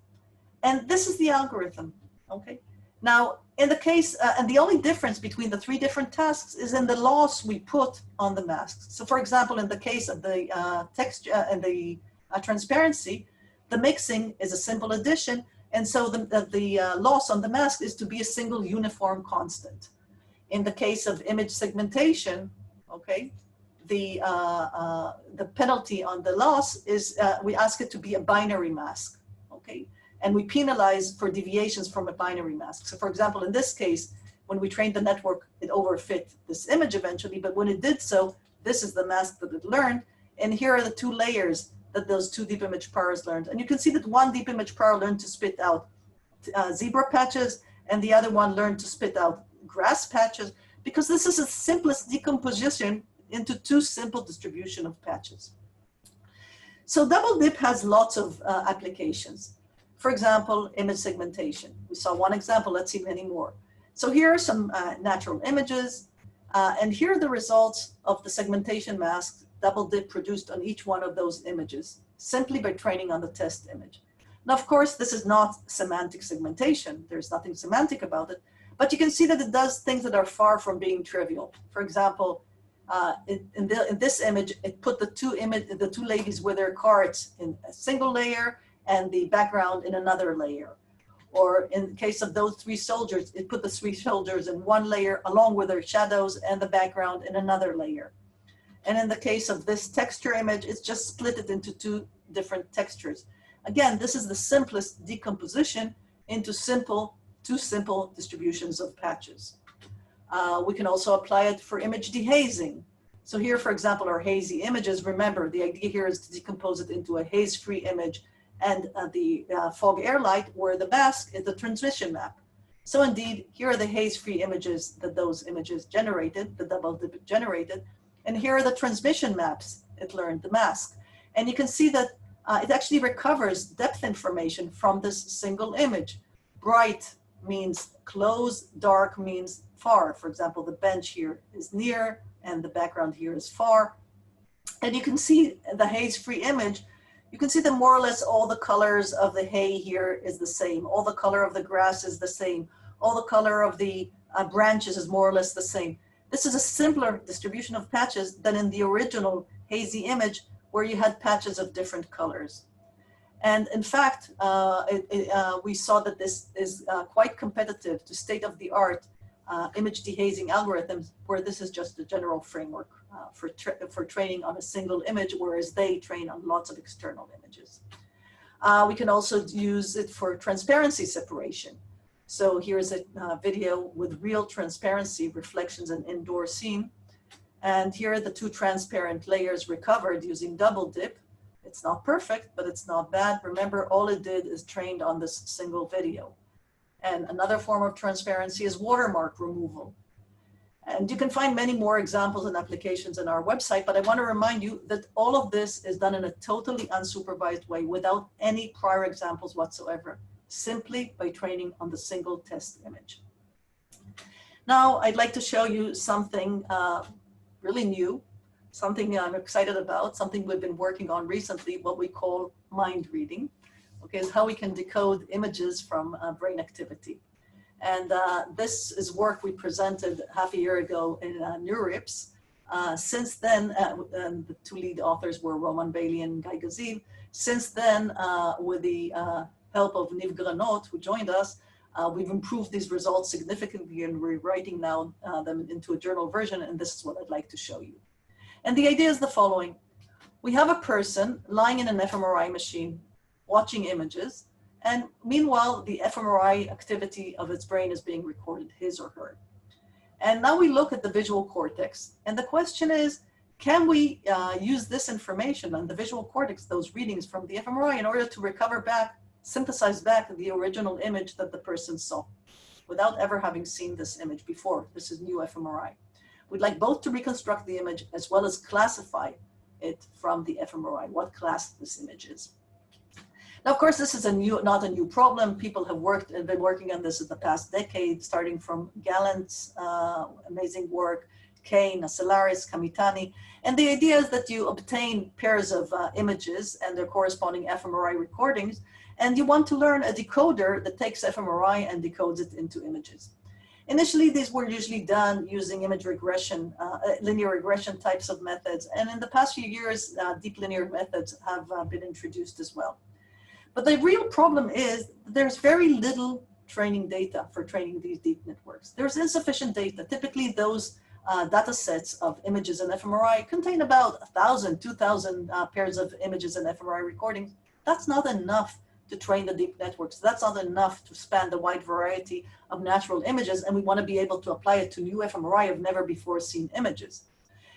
And this is the algorithm, okay? Now, in the case, and the only difference between the 3 different tasks is in the loss we put on the masks. So for example, in the case of the texture and the transparency, the mixing is a simple addition. And so the loss on the mask is to be a single uniform constant. In the case of image segmentation, okay, the penalty on the loss is we ask it to be a binary mask, okay? And we penalize for deviations from a binary mask. So for example, in this case, when we trained the network, it overfit this image eventually, but when it did so, this is the mask that it learned. And here are the 2 layers that those 2 deep image priors learned. And you can see that one deep image prior learned to spit out zebra patches, and the other one learned to spit out grass patches, because this is the simplest decomposition into 2 simple distribution of patches. So double dip has lots of applications. For example, image segmentation. We saw one example, let's see many more. So here are some natural images, and here are the results of the segmentation masks double dip produced on each one of those images, simply by training on the test image. Now, of course, this is not semantic segmentation. There's nothing semantic about it, but you can see that it does things that are far from being trivial. For example, in this image, it put the two ladies with their carts in a single layer and the background in another layer. Or in the case of those 3 soldiers, it put the 3 soldiers in one layer along with their shadows and the background in another layer. And in the case of this texture image, it's just split it into 2 different textures. Again, this is the simplest decomposition into 2 simple distributions of patches. We can also apply it for image dehazing. So here, for example, are hazy images. Remember, the idea here is to decompose it into a haze-free image and the fog air light, where the mask is the transmission map. So indeed, here are the haze-free images that those images generated, the double dip generated, and here are the transmission maps it learned the mask. And you can see that it actually recovers depth information from this single image. Bright means close, dark means far. For example, the bench here is near and the background here is far. And you can see the haze-free image. You can see that more or less all the colors of the hay here is the same. All the color of the grass is the same. All the color of the branches is more or less the same. This is a simpler distribution of patches than in the original hazy image where you had patches of different colors. And in fact, we saw that this is quite competitive to state-of-the-art image dehazing algorithms, where this is just a general framework for training on a single image, whereas they train on lots of external images. We can also use it for transparency separation. So here's a video with real transparency reflections in indoor scene. And here are the two transparent layers recovered using double dip. It's not perfect, but it's not bad. Remember, all it did is trained on this single video. And another form of transparency is watermark removal. And you can find many more examples and applications on our website, but I want to remind you that all of this is done in a totally unsupervised way without any prior examples whatsoever, simply by training on the single test image. Now, I'd like to show you something really new, something I'm excited about, something we've been working on recently, what we call mind reading. Okay, is how we can decode images from brain activity. And this is work we presented half a year ago in NeurIPS. Since then, and the two lead authors were Roman Bailey and Guy Gaziv. Since then, with the help of Niv Granot, who joined us, we've improved these results significantly, and we're writing now them into a journal version, and this is what I'd like to show you. And the idea is the following. We have a person lying in an fMRI machine watching images, and meanwhile, the fMRI activity of its brain is being recorded, his or her. And now we look at the visual cortex, and the question is, can we use this information on the visual cortex, those readings from the fMRI, in order to recover back, synthesize back the original image that the person saw, without ever having seen this image before? This is new fMRI. We'd like both to reconstruct the image as well as classify it from the fMRI, what class this image is. Now, of course, this is not a new problem. People have been working on this in the past decade, starting from Gallant's amazing work, Kane, Acelaris, Kamitani. And the idea is that you obtain pairs of images and their corresponding fMRI recordings, and you want to learn a decoder that takes fMRI and decodes it into images. Initially, these were usually done using image regression, linear regression types of methods. And in the past few years, deep linear methods have been introduced as well. But the real problem is there's very little training data for training these deep networks. There's insufficient data. Typically, those data sets of images in fMRI contain about 1,000, 2,000 pairs of images and fMRI recordings. That's not enough to train the deep networks. That's not enough to span the wide variety of natural images, and we want to be able to apply it to new fMRI of never before seen images.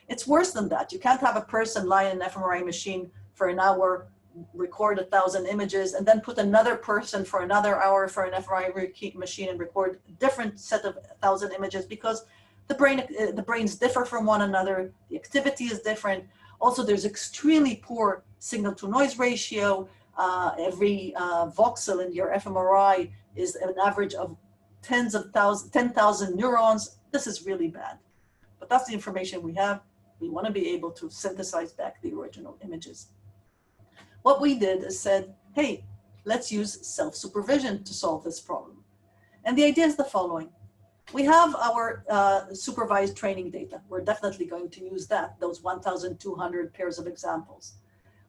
It's worse than that. You can't have a person lie in an fMRI machine for an hour, record 1,000 images, and then put another person for another hour for an fMRI machine and record a different set of 1,000 images, because the brains differ from one another, the activity is different. Also, there's extremely poor signal-to-noise ratio. Every voxel in your fMRI is an average of 10,000 neurons. This is really bad. But that's the information we have. We want to be able to synthesize back the original images. What we did is said, hey, let's use self-supervision to solve this problem. And the idea is the following. We have our supervised training data. We're definitely going to use that, those 1,200 pairs of examples.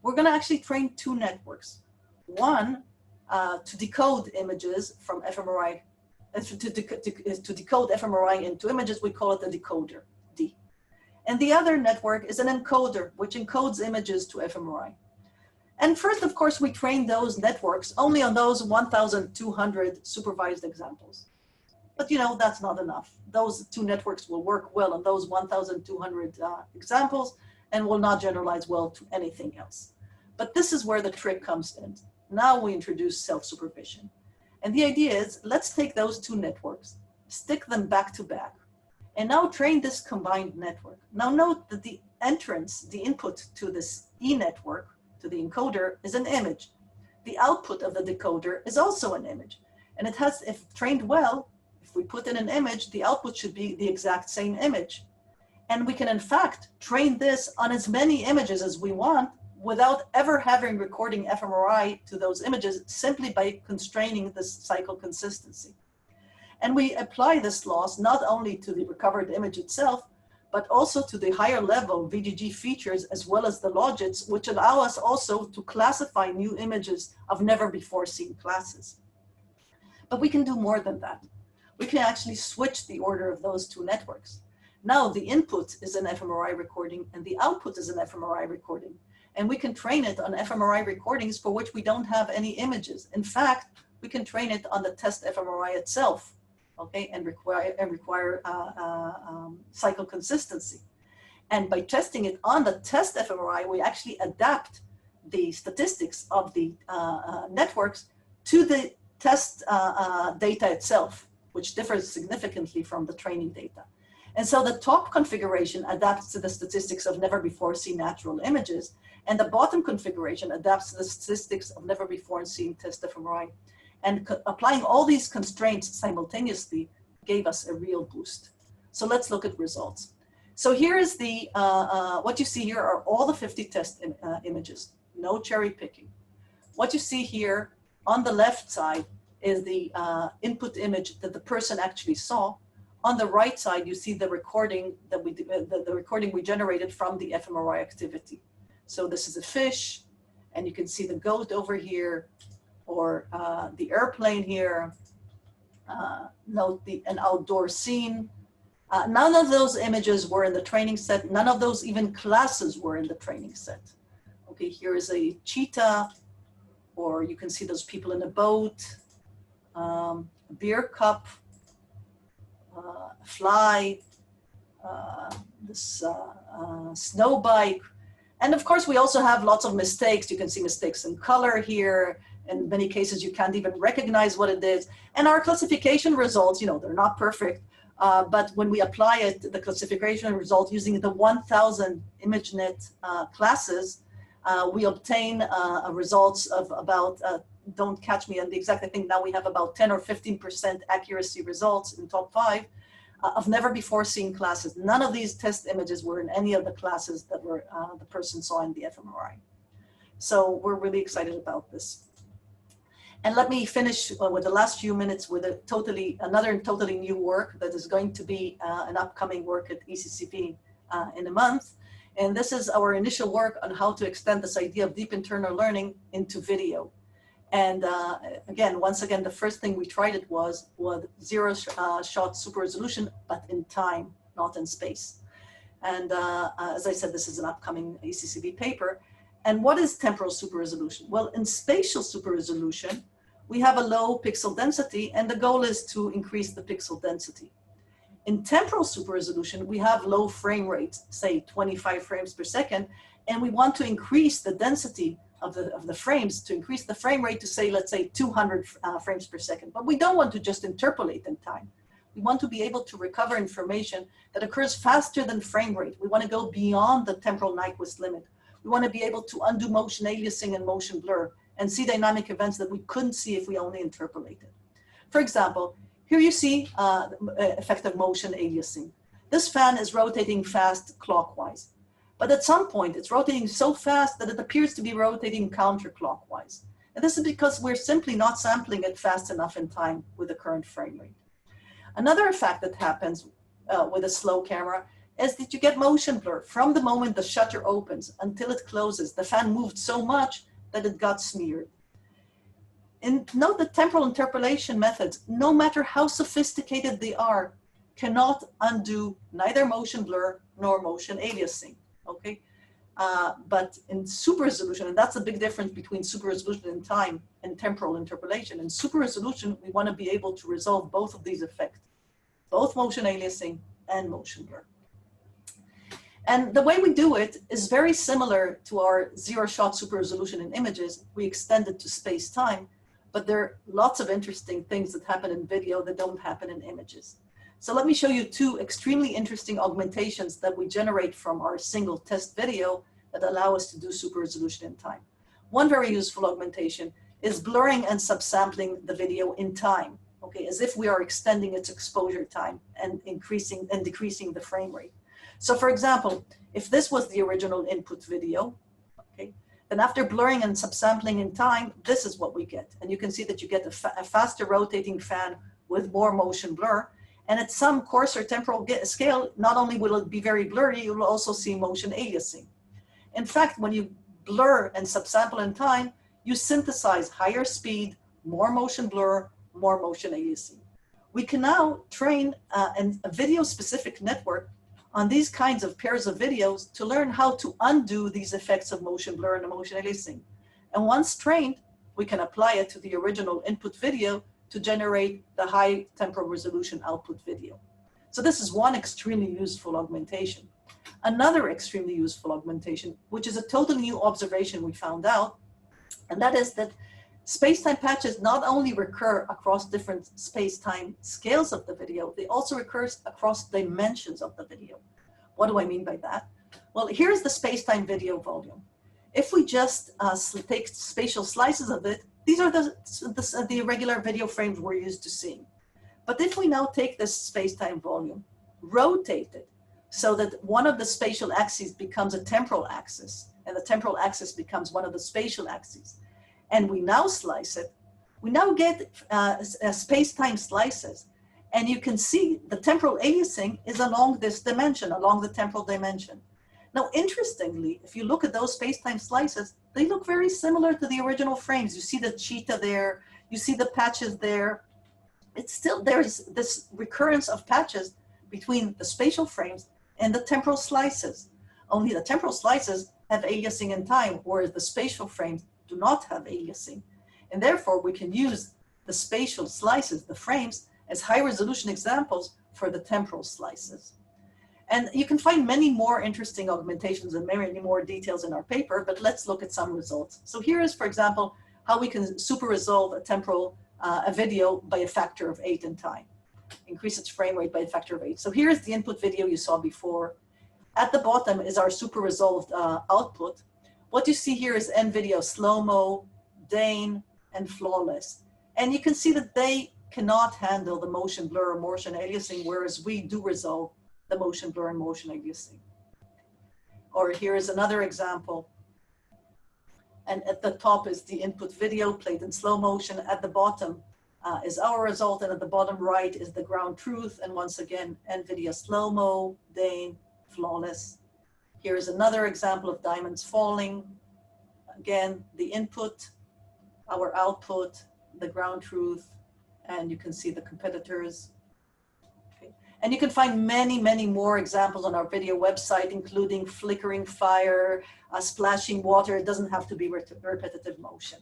We're going to actually train two networks. One, to decode images from fMRI, to decode fMRI into images, we call it a decoder, D. And the other network is an encoder, which encodes images to fMRI. And first, of course, we train those networks only on those 1,200 supervised examples. But that's not enough. Those two networks will work well on those 1,200 examples and will not generalize well to anything else. But this is where the trick comes in. Now we introduce self-supervision. And the idea is, let's take those two networks, stick them back to back, and now train this combined network. Now note that the entrance, the input to this E network, to the encoder, is an image. The output of the decoder is also an image. And it has, if trained well, if we put in an image, the output should be the exact same image. And we can, in fact, train this on as many images as we want without ever having recording fMRI to those images, simply by constraining this cycle consistency. And we apply this loss not only to the recovered image itself, but also to the higher level VGG features, as well as the logits, which allow us also to classify new images of never before seen classes. But we can do more than that. We can actually switch the order of those two networks. Now the input is an fMRI recording and the output is an fMRI recording. And we can train it on fMRI recordings for which we don't have any images. In fact, we can train it on the test fMRI itself, okay, and require cycle consistency. And by testing it on the test fMRI, we actually adapt the statistics of the networks to the test data itself, which differs significantly from the training data. And so the top configuration adapts to the statistics of never before seen natural images, and the bottom configuration adapts to the statistics of never before seen test fMRI. And applying all these constraints simultaneously gave us a real boost. So let's look at results. So here is the, what you see here are all the 50 test images, no cherry picking. What you see here on the left side is the input image that the person actually saw. On the right side, you see the recording that we the recording we generated from the fMRI activity. So this is a fish, and you can see the goat over here, or the airplane here. Note an outdoor scene. None of those images were in the training set. None of those even classes were in the training set. Okay, here is a cheetah, or you can see those people in a boat, a beer cup, a fly, this snow bike. And of course, we also have lots of mistakes. You can see mistakes in color here. In many cases, you can't even recognize what it is. And our classification results, you know, they're not perfect. But when we apply it, the classification result using the 1,000 ImageNet classes, we obtain results of about, don't catch me on the exact, I think now we have about 10 or 15% accuracy results in top 5 of never before seen classes. None of these test images were in any of the classes that were the person saw in the fMRI. So we're really excited about this. And let me finish with the last few minutes with another totally new work that is going to be an upcoming work at ECCP in a month. And this is our initial work on how to extend this idea of deep internal learning into video. And again, once again, the first thing we tried it was zero-shot super resolution, but in time, not in space. And as I said, this is an upcoming ECCP paper. And what is temporal super resolution? Well, in spatial super resolution, we have a low pixel density, and the goal is to increase the pixel density. In temporal super resolution, we have low frame rates, say 25 frames per second, and we want to increase the density of the frames, to increase the frame rate to say, let's say 200 frames per second. But we don't want to just interpolate in time. We want to be able to recover information that occurs faster than frame rate. We want to go beyond the temporal Nyquist limit. We want to be able to undo motion aliasing and motion blur and see dynamic events that we couldn't see if we only interpolated. For example, here you see effective motion aliasing. This fan is rotating fast clockwise, but at some point it's rotating so fast that it appears to be rotating counterclockwise. And this is because we're simply not sampling it fast enough in time with the current frame rate. Another effect that happens with a slow camera is that you get motion blur. From the moment the shutter opens until it closes, the fan moved so much that it got smeared. And note that temporal interpolation methods, no matter how sophisticated they are, cannot undo neither motion blur nor motion aliasing, okay? But in super resolution, and that's a big difference between super resolution in time and temporal interpolation. In super resolution, we want to be able to resolve both of these effects, both motion aliasing and motion blur. And the way we do it is very similar to our zero-shot super resolution in images. We extend it to space-time, but there are lots of interesting things that happen in video that don't happen in images. So let me show you two extremely interesting augmentations that we generate from our single test video that allow us to do super resolution in time. One very useful augmentation is blurring and subsampling the video in time, okay, as if we are extending its exposure time and increasing and decreasing the frame rate. So for example, if this was the original input video, okay, then after blurring and subsampling in time, this is what we get. And you can see that you get a faster rotating fan with more motion blur. And at some coarser temporal scale, not only will it be very blurry, you will also see motion aliasing. In fact, when you blur and subsample in time, you synthesize higher speed, more motion blur, more motion aliasing. We can now train a video-specific network on these kinds of pairs of videos to learn how to undo these effects of motion blur and motion aliasing. And once trained, we can apply it to the original input video to generate the high temporal resolution output video. So this is one extremely useful augmentation. Another extremely useful augmentation, which is a totally new observation we found out, and that is that space-time patches not only recur across different space-time scales of the video, they also recur across dimensions of the video. What do I mean by that? Well, here's the space-time video volume. If we just take spatial slices of it, these are the regular video frames we're used to seeing. But if we now take this space-time volume, rotate it so that one of the spatial axes becomes a temporal axis, and the temporal axis becomes one of the spatial axes, and we now slice it, we now get space-time slices. And you can see the temporal aliasing is along this dimension, along the temporal dimension. Now, interestingly, if you look at those space-time slices, they look very similar to the original frames. You see the cheetah there, you see the patches there. It's still, there's this recurrence of patches between the spatial frames and the temporal slices. Only the temporal slices have aliasing in time, whereas the spatial frames do not have aliasing. And therefore, we can use the spatial slices, the frames, as high resolution examples for the temporal slices. And you can find many more interesting augmentations and many more details in our paper, but let's look at some results. So here is, for example, how we can super resolve a temporal a video by a factor of 8 in time, increase its frame rate by a factor of 8. So here's the input video you saw before. At the bottom is our super resolved output. What you see here is NVIDIA slow-mo, Dane, and flawless. And you can see that they cannot handle the motion blur or motion aliasing, whereas we do resolve the motion blur and motion aliasing. Or here is another example. And at the top is the input video played in slow motion. At the bottom is our result, and at the bottom right is the ground truth. And once again, NVIDIA slow-mo, Dane, flawless. Here is another example of diamonds falling. Again, the input, our output, the ground truth, and you can see the competitors. Okay. And you can find many, many more examples on our video website, including flickering fire, splashing water. It doesn't have to be repetitive motion.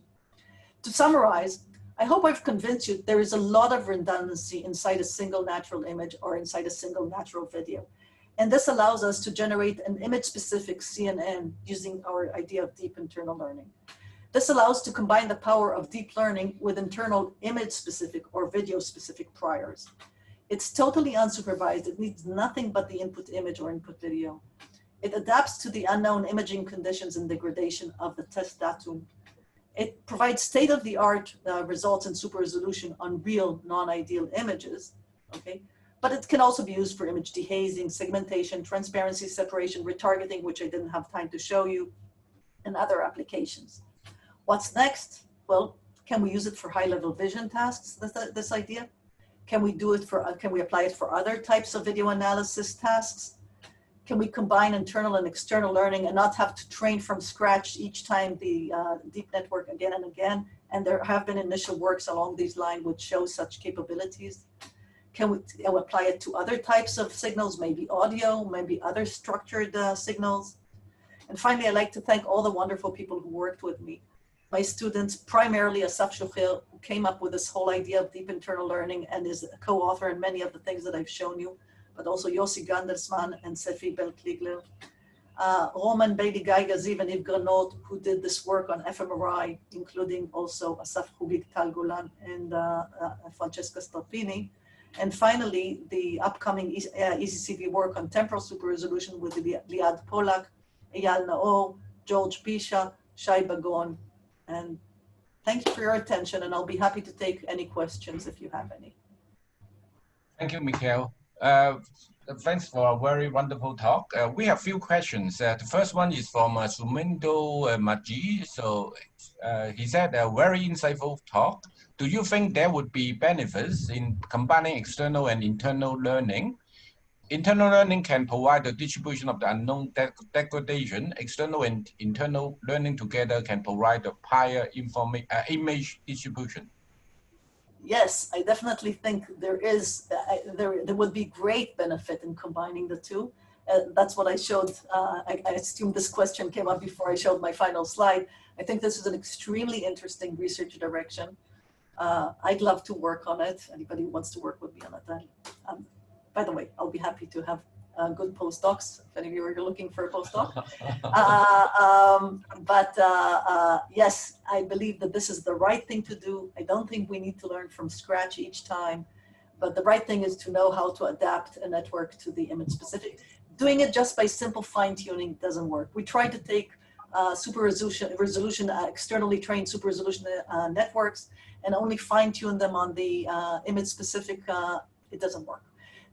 To summarize, I hope I've convinced you there is a lot of redundancy inside a single natural image or inside a single natural video. And this allows us to generate an image-specific CNN using our idea of deep internal learning. This allows to combine the power of deep learning with internal image-specific or video-specific priors. It's totally unsupervised. It needs nothing but the input image or input video. It adapts to the unknown imaging conditions and degradation of the test datum. It provides state-of-the-art results in super resolution on real non-ideal images, okay? But it can also be used for image dehazing, segmentation, transparency, separation, retargeting, which I didn't have time to show you, and other applications. What's next? Well, can we use it for high-level vision tasks, this idea? Can we do it for, can we apply it for other types of video analysis tasks? Can we combine internal and external learning and not have to train from scratch each time the deep network again and again? And there have been initial works along these lines which show such capabilities. Can we apply it to other types of signals, maybe audio, maybe other structured signals? And finally, I'd like to thank all the wonderful people who worked with me. My students, primarily Asaf Shuchel, who came up with this whole idea of deep internal learning and is a co-author in many of the things that I've shown you, but also Yossi Gandersman and Sefi Belkligler. Roman Bailey Geigaziv and Yves Granot, who did this work on fMRI, including also Asaf Hubig Tal Golan and Francesca Starpini. And finally, the upcoming ECCV work on temporal super resolution with Liad Polak, Eyal Nao, George Pisha, Shai Bagon. And thank you for your attention, and I'll be happy to take any questions if you have any. Thank you, Michal. Thanks for a very wonderful talk. We have a few questions. The first one is from Sumindo Maji. So he said a very insightful talk. Do you think there would be benefits in combining external and internal learning? Internal learning can provide the distribution of the unknown degradation. External and internal learning together can provide the higher image distribution. Yes, I definitely think there is, there would be great benefit in combining the two. That's what I showed. I assume this question came up before I showed my final slide. I think this is an extremely interesting research direction. I'd love to work on it. Anybody who wants to work with me on it. By the way, I'll be happy to have good postdocs, if any of you are looking for a postdoc. Yes, I believe that this is the right thing to do. I don't think we need to learn from scratch each time, but the right thing is to know how to adapt a network to the image specific. Doing it just by simple fine tuning doesn't work. We tried to take super resolution, externally trained super resolution networks and only fine tune them on the image specific, it doesn't work.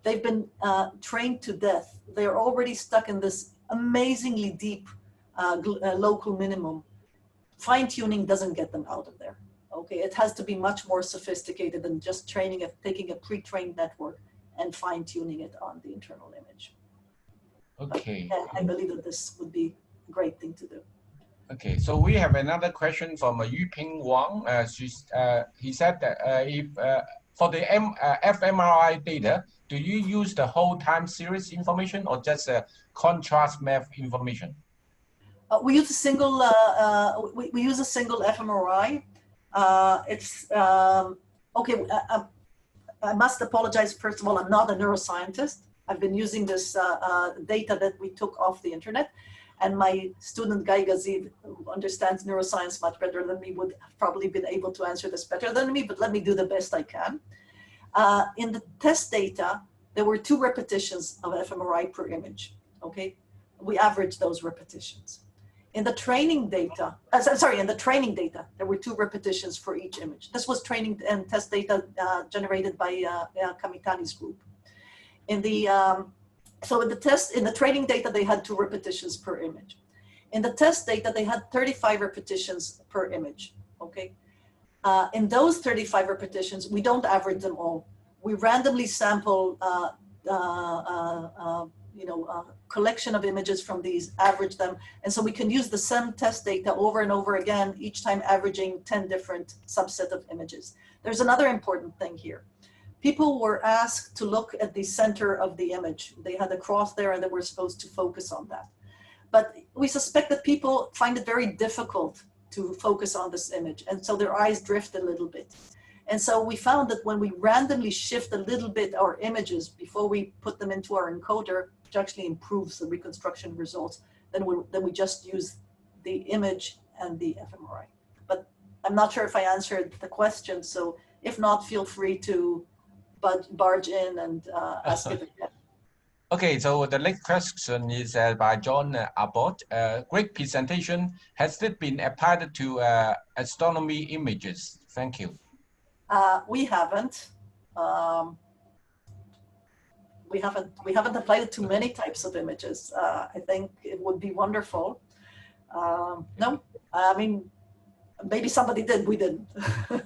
They've been trained to death. They're already stuck in this amazingly deep local minimum. Fine tuning doesn't get them out of there. Okay, it has to be much more sophisticated than just taking a pre-trained network and fine tuning it on the internal image. Okay. But I believe that this would be a great thing to do. Okay, so we have another question from Yuping Wang. He said that if for the fMRI data, do you use the whole time series information or just contrast map information? We use a single. We use a single fMRI. It's okay. I must apologize. First of all, I'm not a neuroscientist. I've been using this data that we took off the internet, and my student Guy Gazid, who understands neuroscience much better than me, would have probably been able to answer this better than me. But let me do the best I can. In the test data, there were 2 repetitions of fMRI per image, okay? We averaged those repetitions. In the training data, in the training data, there were 2 repetitions for each image. This was training and test data generated by Kamitani's group. In the, in the training data, they had 2 repetitions per image. In the test data, they had 35 repetitions per image, okay? In those 35 repetitions, we don't average them all. We randomly sample, collection of images from these, average them. And so we can use the same test data over and over again, each time averaging 10 different subset of images. There's another important thing here. People were asked to look at the center of the image. They had a cross there and they were supposed to focus on that. But we suspect that people find it very difficult to focus on this image. And so their eyes drift a little bit. And so we found that when we randomly shift a little bit our images before we put them into our encoder, which actually improves the reconstruction results, then we just use the image and the fMRI. But I'm not sure if I answered the question. So if not, feel free to barge in and ask it again. Okay, so the next question is by John Abbott. Great presentation. Has it been applied to astronomy images? Thank you. We haven't. We haven't applied it to many types of images. I think it would be wonderful. No, I mean, maybe somebody did, we didn't.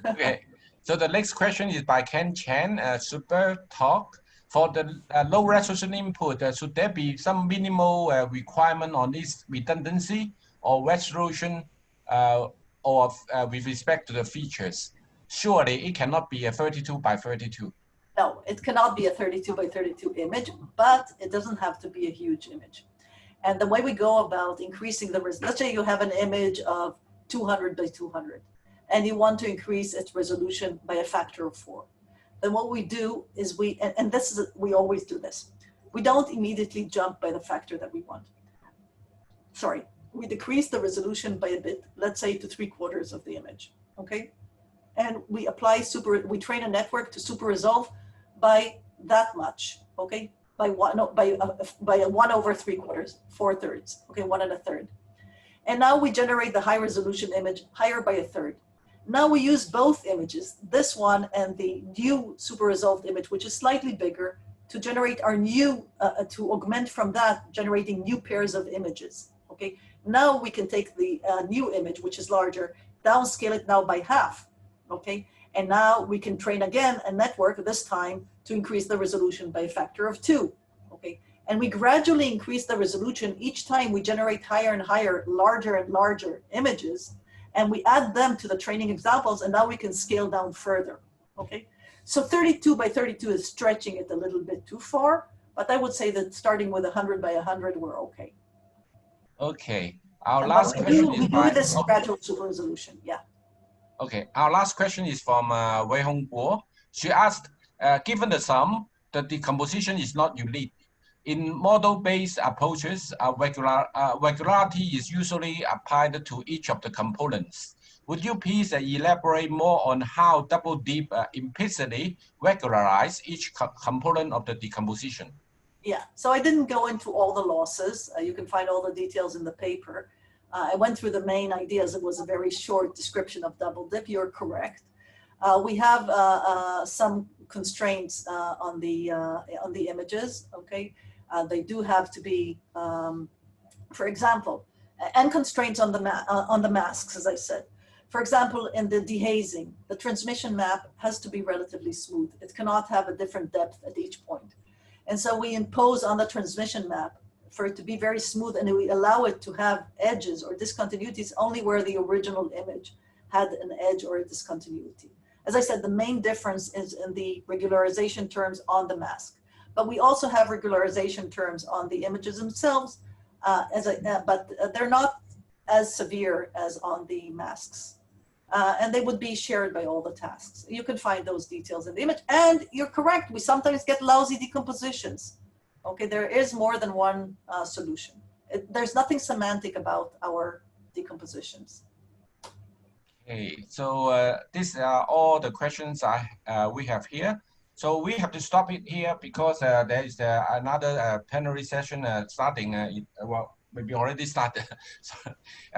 Okay, so the next question is by Ken Chan, super talk. For the low resolution input, should there be some minimal requirement on this redundancy or resolution or with respect to the features? Surely it cannot be a 32 by 32. No, it cannot be a 32 by 32 image, but it doesn't have to be a huge image. And the way we go about increasing the resolution, let's say you have an image of 200 by 200, and you want to increase its resolution by a factor of 4. Then what we do is we always do this. We don't immediately jump by the factor that we want. Sorry, we decrease the resolution by a bit, let's say to 3/4 of the image, okay? And we apply we train a network to super resolve by that much, okay? By 1/3, 4/3, okay, 1 1/3. And now we generate the high resolution image higher by 1/3. Now we use both images, this one and the new super resolved image, which is slightly bigger, to generate our new, to augment from that, generating new pairs of images, okay? Now we can take the new image, which is larger, downscale it now by half, okay? And now we can train again a network, this time to increase the resolution by a factor of 2, okay? And we gradually increase the resolution each time we generate higher and higher, larger and larger images, and we add them to the training examples, and now we can scale down further, okay? So 32 by 32 is stretching it a little bit too far, but I would say that starting with 100 by 100, we're okay. Okay, our last question is we do this gradual super resolution, yeah. Okay, our last question is from Wei Hong Guo. She asked, given the sum, the decomposition is not unique. In model-based approaches, regularity is usually applied to each of the components. Would you please elaborate more on how double dip implicitly regularize each component of the decomposition? Yeah, so I didn't go into all the losses. You can find all the details in the paper. I went through the main ideas. It was a very short description of double dip. You're correct. We have some constraints on the images. Okay, they do have to be, for example, and constraints on the masks, as I said. For example, in the dehazing, the transmission map has to be relatively smooth. It cannot have a different depth at each point. And so we impose on the transmission map for it to be very smooth, and we allow it to have edges or discontinuities only where the original image had an edge or a discontinuity. As I said, the main difference is in the regularization terms on the mask. But we also have regularization terms on the images themselves, but they're not as severe as on the masks. And they would be shared by all the tasks. You can find those details in the image. And you're correct, we sometimes get lousy decompositions. Okay, there is more than one solution. There's nothing semantic about our decompositions. Okay, so these are all the questions we have here. So we have to stop it here because there is another plenary session starting, well, maybe already started.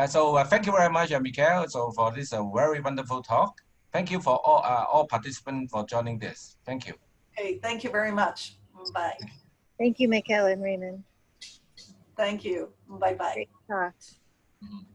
So thank you very much, Michal, for this very wonderful talk. Thank you for all participants for joining this. Thank you. Okay, thank you very much. Bye. Thank you, Michal and Raymond. Thank you. Bye-bye. Great talk. Mm-hmm.